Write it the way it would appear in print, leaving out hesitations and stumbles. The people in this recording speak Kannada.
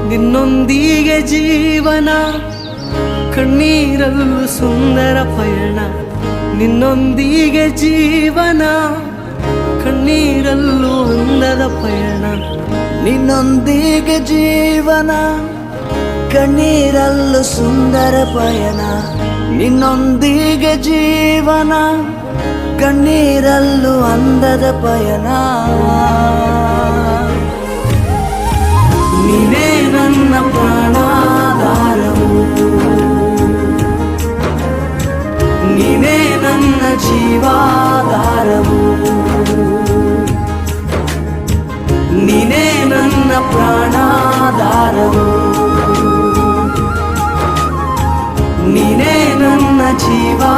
ನಿನ್ನೊಂದಿಗೆ ಜೀವನ ಕಣ್ಣೀರಲ್ಲೂ ಸುಂದರ ಪಯಣ. ನಿನ್ನೊಂದಿಗೆ ಜೀವನ ಕಣ್ಣೀರಲ್ಲೂ ಅಂದದ ಪಯಣ. ನಿನ್ನೊಂದಿಗೆ ಜೀವನ ಕಣ್ಣೀರಲ್ಲೂ ಸುಂದರ ಪಯಣ. ನಿನ್ನೊಂದಿಗೆ ಜೀವನ ಕಣ್ಣೀರಲ್ಲೂ ಅಂದದ ಪಯಣ. ನೀನೇ ನನ್ನ ಪ್ರಾಣಾಧಾರವು, ನೀನೇ ನನ್ನ ಜೀವಾಧಾರವು, ನೀನೇ ನನ್ನ ಪ್ರಾಣಾಧಾರವು, ನೀನೇ ನನ್ನ ಜೀವಾ